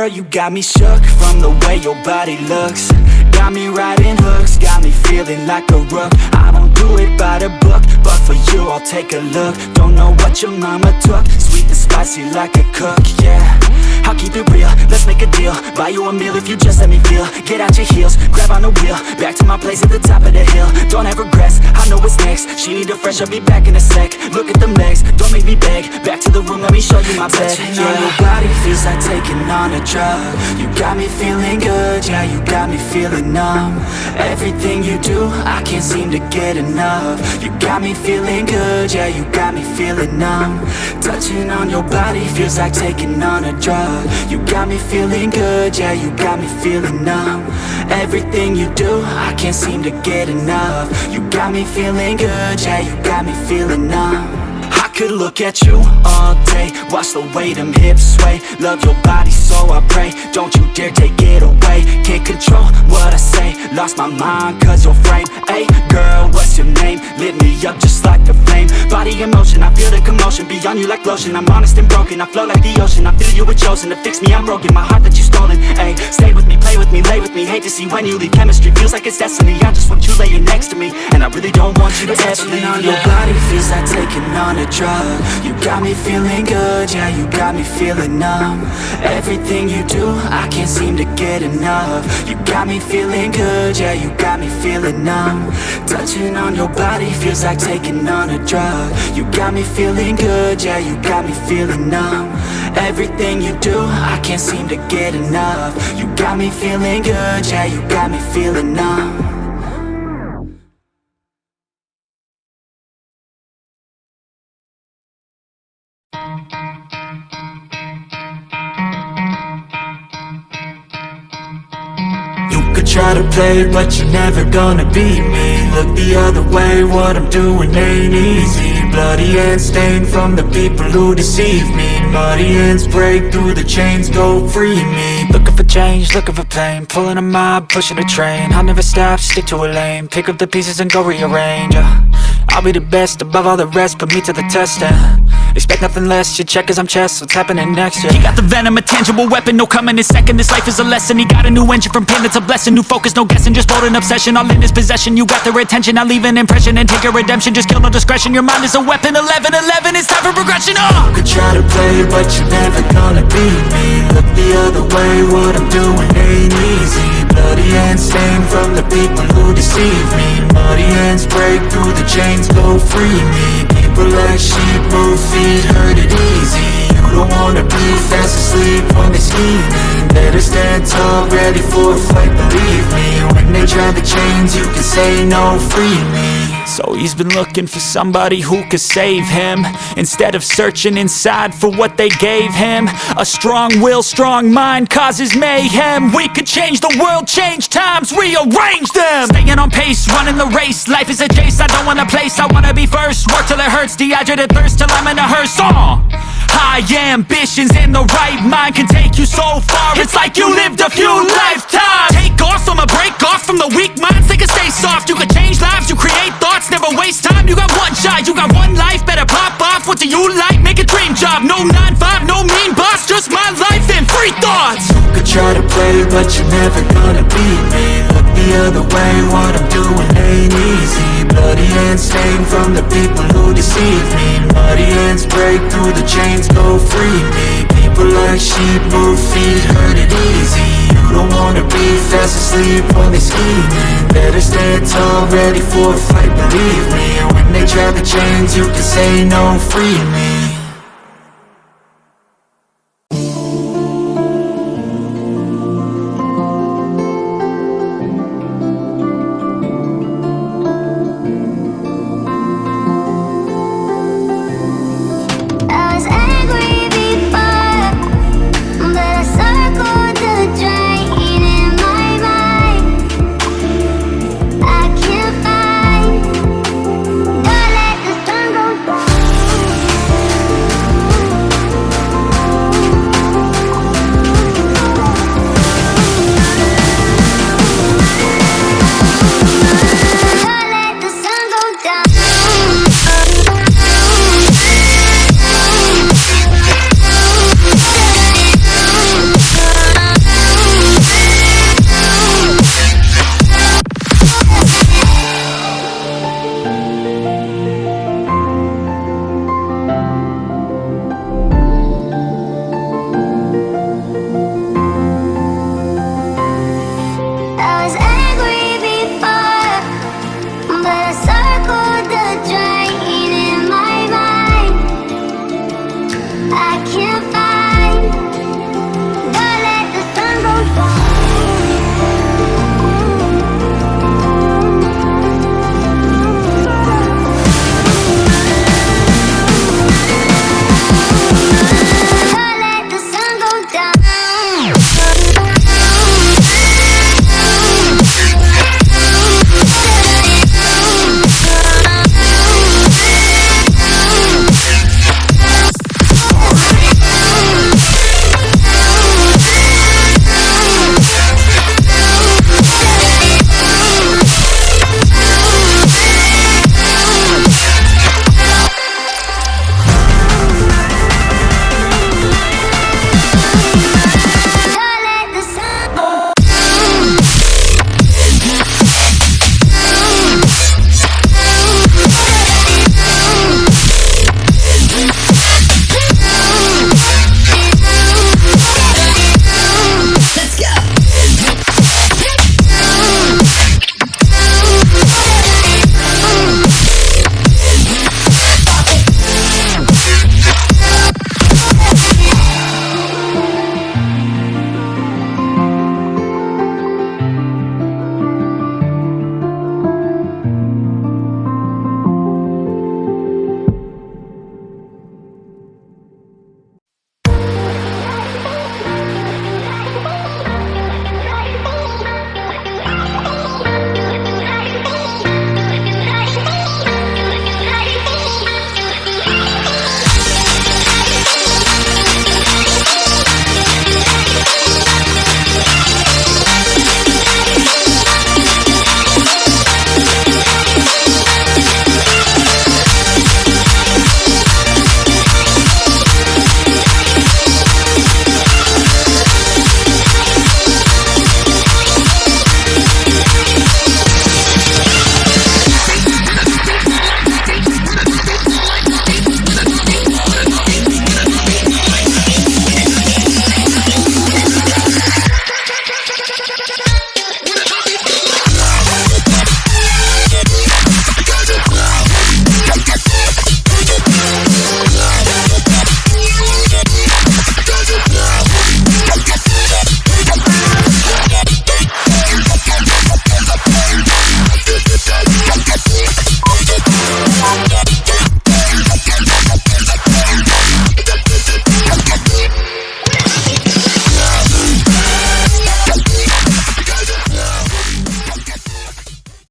you got me shook from the way your body looks. Got me riding hooks, got me feeling like a rook. I don't do it by the book, but for you I'll take a look. Don't know what your mama took, sweet and spicy like a cook, yeah. I'll keep it real, let's make a deal. Buy you a meal if you just let me feel. Get out your heels, grab on the wheel. Back to my place at the top of the hill. Don't have regrets, I know what's next. She need a fresh, I'll be back in a sec. Look at them legs, don't make me beg. Back to the room, let me show you my bed. Touching on your body feels like taking on a drug. You got me feeling good, yeah, you got me feeling numb. Everything you do, I can't seem to get enough. You got me feeling good, yeah, you got me feeling numb. Touching on your body feels like taking on a drug. You got me feeling good, yeah, you got me feeling numb. Everything you do, I can't seem to get enough. You got me feeling good, yeah, you got me feeling numb. I could look at you all day, watch the way them hips sway. Love your body so I pray, don't you dare take it away. Can't control what I say, lost my mind cause your frame. Hey girl, what's your name? Lit me up just like the flame. Body in motion, I feel the commotion. Beyond you like lotion, I'm honest and broken. I flow like the ocean, I feel you were chosen. To fix me, I'm broken, my heart that you stolen. Hey, stay with me, play with me, lay with me. Hate to see when you leave, chemistry feels like it's destiny. I just want you laying next to me, and I really don't want you to ever leave. On your body feels like taking on a drug. You got me feeling good, yeah, you got me feeling numb. Everything you do, I can't seem to get enough. You got me feeling good, yeah, you got me feeling numb. Touching on your body feels like taking on a drug. You got me feeling good, yeah, you got me feeling numb. Everything you do, I can't seem to get enough. You got me feeling good, yeah, you got me feeling numb. Try to play, but you're never gonna beat me. Look the other way, what I'm doing ain't easy. Bloody hands stained from the people who deceive me. Muddy hands break through the chains, go free me. Looking for change, looking for pain. Pulling a mob, pushing a train. I'll never stop, stick to a lane. Pick up the pieces and go rearrange. I'll be the best above all the rest, put me to the test and expect nothing less, you check as I'm chess, what's happening next, yeah. He got the venom, a tangible weapon, no coming in second. This life is a lesson, he got a new engine. From pain it's a blessing, new focus, no guessing. Just bold and obsession, all in his possession. You got their attention, I'll leave an impression and take a redemption. Just kill, no discretion, your mind is a weapon. 11-11, it's time for progression, You could try to play, but you're never gonna beat me. Look the other way, what I'm doing ain't easy. Bloody hands stained from the people who deceive me. Muddy hands break through the chains, go free me. People like sheep, move feet, hurt it easy. You don't wanna be fast asleep when they scheming. Better stand tall, ready for a fight, believe me. When they try the chains, you can say no, free me. So he's been looking for somebody who could save him, instead of searching inside for what they gave him. A strong will, strong mind causes mayhem. We could change the world, change times, rearrange them. Staying on pace, running the race. Life is a chase, I don't want a place, I wanna be first. Work till it hurts, dehydrated thirst till I'm in a hearse. High ambitions and the right mind can take you so far. It's like you lived a few lifetimes. Take off from a break off from the weak minds, they can stay soft. You can change lives, you create thoughts, never waste time. You got one shot, you got one life, better pop off. What do you like? Make a dream job. No 9-5, no mean boss, just my life and free thoughts. You could try to play, but you're never gonna beat me. Look the other way, what I'm doing ain't easy. Bloody hands stained from the people who deceive me. Muddy hands break through the chains, go free me. People like sheep, move feet, hurt it easy. You don't wanna be fast asleep when they scheming. Better stand tall, ready for a fight, believe me. When they try the chains, you can say no, free me.